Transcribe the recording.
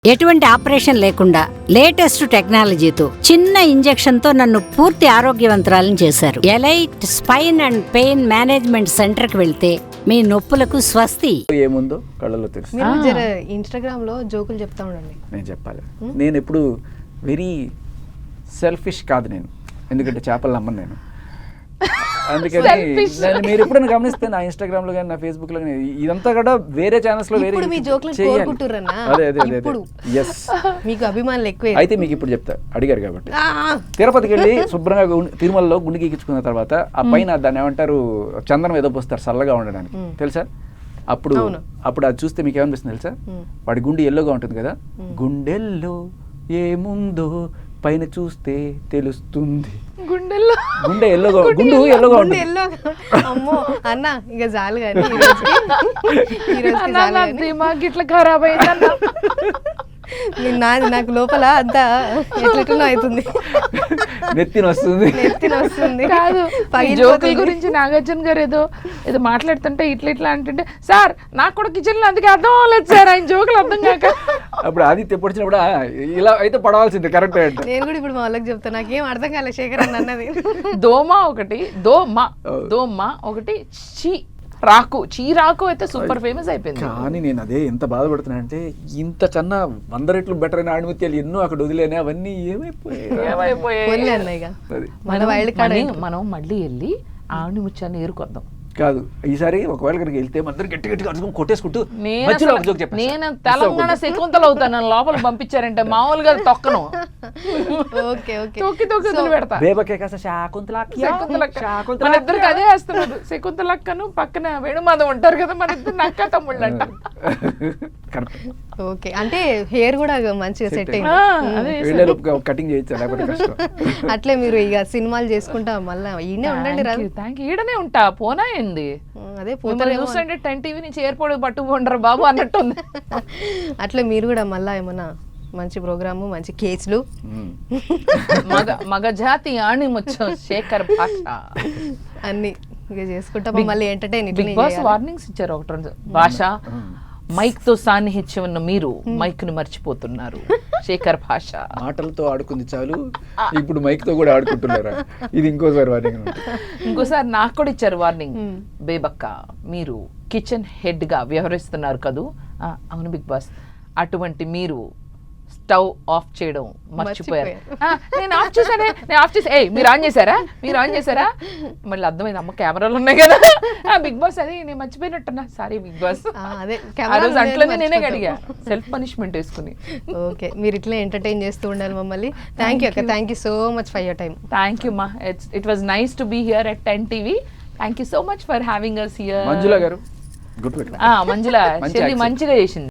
ఎటువంటి ఆపరేషన్ లేకుండా లేటెస్ట్ టెక్నాలజీతో చిన్న ఇంజెక్షన్ తో నన్ను పూర్తి ఆరోగ్యవంతురాలను చేశారు. Elite spine and pain management centre కి వెళ్తే మీ నొప్పులకు స్వస్తి. ఏముందో కళ్ళలో తెలుసు. మీరు జర ఇన్స్టాగ్రామ్ లో జోకులు చెప్తా ఉండండి. నేను చెప్పాలి, నేను ఎప్పుడు వెరీ సెల్ఫిష్ కాదు నేను, ఎందుకంటే చేపలు నమ్మను నేను. అందుకని మీరు ఎప్పుడైనా గమనిస్తే నా ఇన్స్టాగ్రామ్ లో కానీ నా ఫేస్బుక్ లో కానీ ఇదంతా కూడా వేరే ఛానల్స్ లో వేరే ఇప్పుడు మీ జోకులు కోరుకుంటుర్రన్నా? అదే అదే అదే ఇప్పుడు ఎస్, మీకు అభిమానులు ఎక్కువే. అయితే మీకు ఇప్పుడు చెప్తా, అడిగారు కాబట్టి. తిరుపతికి వెళ్ళి శుభ్రంగా తిరుమలలో గుండెకి ఎక్కించుకున్న తర్వాత ఆ పైన దాన్ని ఏమంటారు, చందనం ఏదో పోస్తారు చల్లగా ఉండడానికి, తెలుసా? అప్పుడు అది చూస్తే మీకు ఏమనిపిస్తుంది తెలుసా? వాడి గుండె ఎల్లోగా ఉంటుంది కదా, గుండెల్లో ఏముందో పైన చూస్తే తెలుస్తుంది. గుండె ఎల్లోగా ఉంటుంది. అమ్మో అన్న ఇక చాలు కానీ ఇట్లా ఖరాబ్ అయిందన్న. నాకు లోపల అంతా ఎట్లెట్లనో అవుతుంది, నెత్తిన వస్తుంది. కాదు, జోకుల గురించి నాగార్జున గారు ఏదో మాట్లాడుతుంటే ఇట్లా అంటుంటే, సార్ నాకు కూడా కిచెన్ లో అందుకే అర్థం అవ్వలేదు సార్ ఆయన జోకులు అర్థం కాక. అప్పుడు ఆదిత్య పొడిచినప్పుడు ఇలా అయితే పడవలసింది కరెక్ట్. నేను కూడా ఇప్పుడు మా వాళ్ళకి చెప్తాను, నాకేం అర్థం కాలేదు శేఖర్ అన్నది. దోమ ఒకటి చీరాకు అయితే సూపర్ ఫేమస్ అయిపోయింది. కానీ నేను అదే ఎంత బాధపడుతున్నా అంటే, ఇంతకన్నా 100 రెట్లు బెటర్ అయిన ఆణిముత్యాలు ఎన్నో అక్కడ వదిలేనే, అవన్నీ ఏమైపోయాయి. మనం మళ్ళీ వెళ్ళి ఆణిముత్యాన్ని ఏరుకొద్దాం. కాదు, ఈసారి ఒకవేళ కనుక వెళ్తే అందరూ గట్టి అడుగుని కొట్టేసుకుంటూ నేను తెలంగాణ శకుంతలు అవుతాను, నన్ను లోపల పంపించారంటే మామూలుగా తొక్కను, తొక్కి పెడతా. మన ఇద్దరికి అదే వేస్తున్నాడు, శకుంతలక్కను పక్కన వేణుమాధవ్ ఉంటారు కదా, మన ఇద్దరు అక్క తమ్ముళ్ళు అంట. ఓకే, అంటే హెయిర్ కూడా మంచిగా సెట్ అయింది, కటింగ్ చేయొచ్చు. అట్లే మీరు ఇక సినిమాలు చేసుకుంటా మళ్ళీ ఈడనే ఉండండి. ఈడనే ఉంటా, పోనా ఏంది అదే చూస్తుంటే 10 టీవీ నుంచి ఎయిర్పోర్ట్ పట్టుకుంటారు బాబు అన్నట్టుంది. అట్లా మీరు కూడా మళ్ళా ఏమన్నా మంచి ప్రోగ్రాము, మంచి కేసులు, మగ జాతి ఆణిముత్యం శేఖర్ భాష అన్ని ఇక చేసుకుంటా మళ్ళీ ఎంటర్టైన్. బిగ్ బాస్ వార్నింగ్స్ ఇచ్చారు ఒకటి రెండు. భాష మైక్ తో సాన్నిహిత్యం ఉన్న మీరు మైక్ ను మర్చిపోతున్నారు. శేఖర్ భాష మాటలతో ఆడుకుంది చాలు, ఇప్పుడు మైక్ తో కూడా ఆడుకుంటున్నారా? ఇది ఇంకోసారి వార్నింగ్. ఇంకోసారి నాకు కూడా ఇచ్చారు వార్నింగ్, బేబక్క మీరు కిచెన్ హెడ్ గా వ్యవహరిస్తున్నారు కదూ. అవును బిగ్ బాస్, అటువంటి మీరు స్టవ్ ఆఫ్ చేయడం మర్చిపోయారు. నేను ఆఫ్ చేశానే, మీరు ఆన్ చేశారా? మళ్ళీ అర్థమైంది, అమ్మ కెమెరాలు ఉన్నాయి కదా. బిగ్ బాస్ అది నేను మర్చిపోయినట్టున్నా, సారీ బిగ్ బాస్. అట్లనే నేనే అడిగా, సెల్ఫ్ పనిష్మెంట్ వేసుకుని. ఓకే, మీరు ఇట్లా ఎంటర్టైన్ చేస్తూ ఉండాలి మమ్మల్ని. థ్యాంక్ యూ అక్క, thank you so much for your time. Thank you మా, it was nice to be here at 10 TV. Thank you so much for having us here. Manjula garu, Manjula మంచిగా చేసింది.